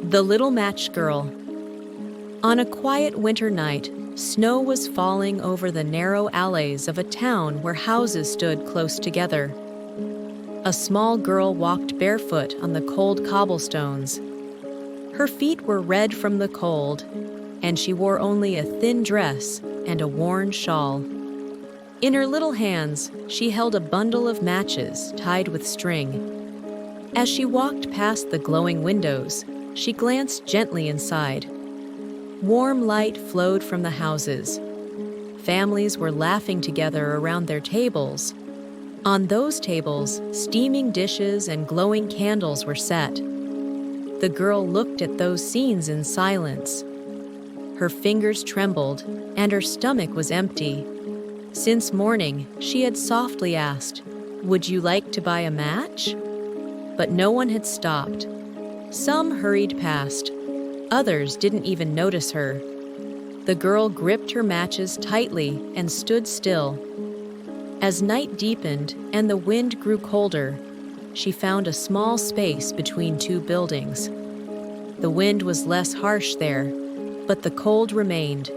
The Little Match Girl. On a quiet winter night, snow was falling over the narrow alleys of a town where houses stood close together. A small girl walked barefoot on the cold cobblestones. Her feet were red from the cold, and she wore only a thin dress and a worn shawl. In her little hands, she held a bundle of matches tied with string. As she walked past the glowing windows, she glanced gently inside. Warm light flowed from the houses. Families were laughing together around their tables. On those tables, steaming dishes and glowing candles were set. The girl looked at those scenes in silence. Her fingers trembled, and her stomach was empty. Since morning, she had softly asked, "Would you like to buy a match?" But no one had stopped. Some hurried past. Others didn't even notice her. The girl gripped her matches tightly and stood still. As night deepened and the wind grew colder, she found a small space between two buildings. The wind was less harsh there, but the cold remained.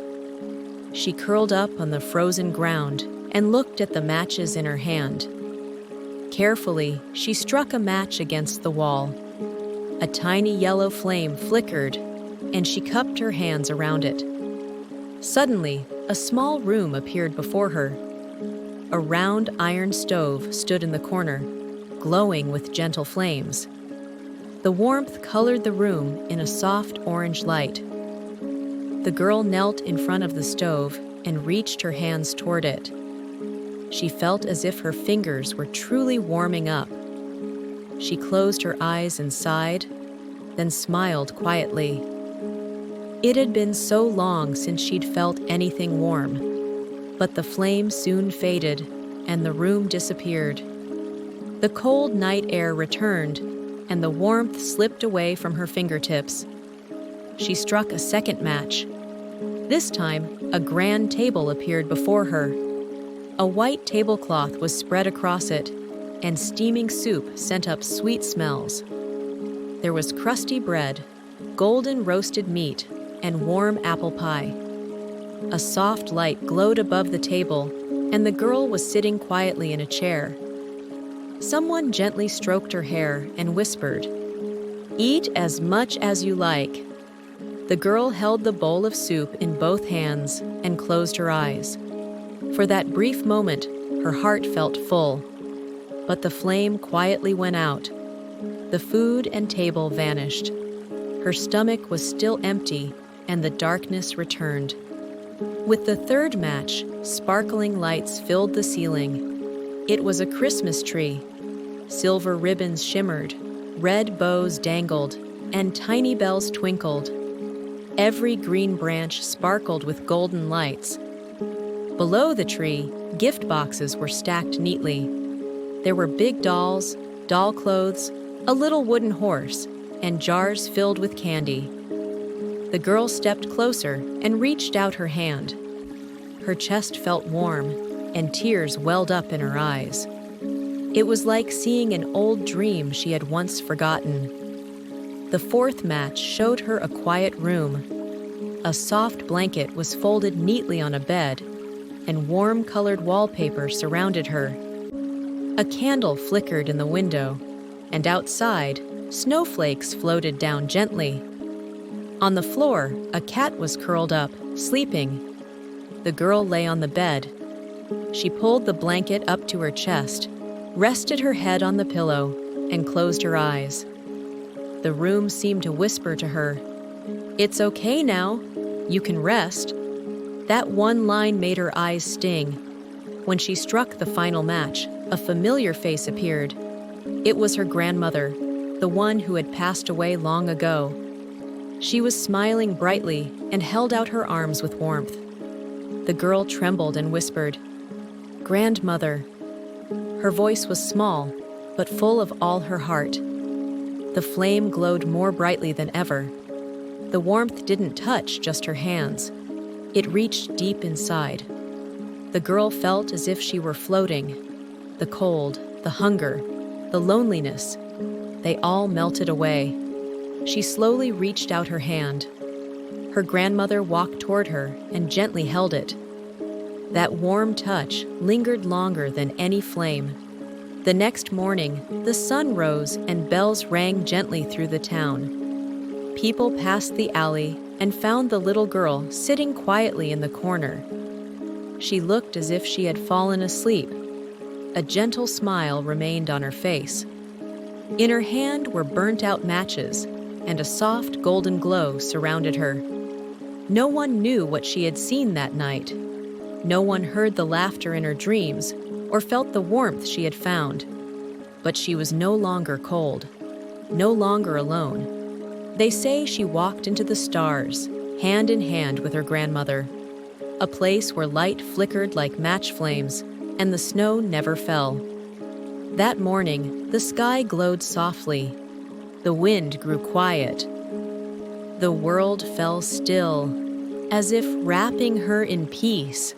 She curled up on the frozen ground and looked at the matches in her hand. Carefully, she struck a match against the wall. A tiny yellow flame flickered, and she cupped her hands around it. Suddenly, a small room appeared before her. A round iron stove stood in the corner, glowing with gentle flames. The warmth colored the room in a soft orange light. The girl knelt in front of the stove and reached her hands toward it. She felt as if her fingers were truly warming up. She closed her eyes and sighed, then smiled quietly. It had been so long since she'd felt anything warm, but the flame soon faded and the room disappeared. The cold night air returned, and the warmth slipped away from her fingertips. She struck a second match. This time, a grand table appeared before her. A white tablecloth was spread across it, and steaming soup sent up sweet smells. There was crusty bread, golden roasted meat, and warm apple pie. A soft light glowed above the table, and the girl was sitting quietly in a chair. Someone gently stroked her hair and whispered, "Eat as much as you like." The girl held the bowl of soup in both hands and closed her eyes. For that brief moment, her heart felt full. But the flame quietly went out. The food and table vanished. Her stomach was still empty, and the darkness returned. With the third match, sparkling lights filled the ceiling. It was a Christmas tree. Silver ribbons shimmered, red bows dangled, and tiny bells twinkled. Every green branch sparkled with golden lights. Below the tree, gift boxes were stacked neatly. There were big dolls, doll clothes, a little wooden horse, and jars filled with candy. The girl stepped closer and reached out her hand. Her chest felt warm, and tears welled up in her eyes. It was like seeing an old dream she had once forgotten. The fourth match showed her a quiet room. A soft blanket was folded neatly on a bed, and warm-colored wallpaper surrounded her. A candle flickered in the window, and outside, snowflakes floated down gently. On the floor, a cat was curled up, sleeping. The girl lay on the bed. She pulled the blanket up to her chest, rested her head on the pillow, and closed her eyes. The room seemed to whisper to her, "It's okay now. You can rest." That one line made her eyes sting. When she struck the final match, a familiar face appeared. It was her grandmother, the one who had passed away long ago. She was smiling brightly and held out her arms with warmth. The girl trembled and whispered, "Grandmother." Her voice was small, but full of all her heart. The flame glowed more brightly than ever. The warmth didn't touch just her hands. It reached deep inside. The girl felt as if she were floating. The cold, the hunger, the loneliness, they all melted away. She slowly reached out her hand. Her grandmother walked toward her and gently held it. That warm touch lingered longer than any flame. The next morning, the sun rose and bells rang gently through the town. People passed the alley and found the little girl sitting quietly in the corner. She looked as if she had fallen asleep. A gentle smile remained on her face. In her hand were burnt-out matches, and a soft golden glow surrounded her. No one knew what she had seen that night. No one heard the laughter in her dreams or felt the warmth she had found. But she was no longer cold, no longer alone. They say she walked into the stars, hand in hand with her grandmother, a place where light flickered like match flames and the snow never fell. That morning, the sky glowed softly. The wind grew quiet. The world fell still, as if wrapping her in peace.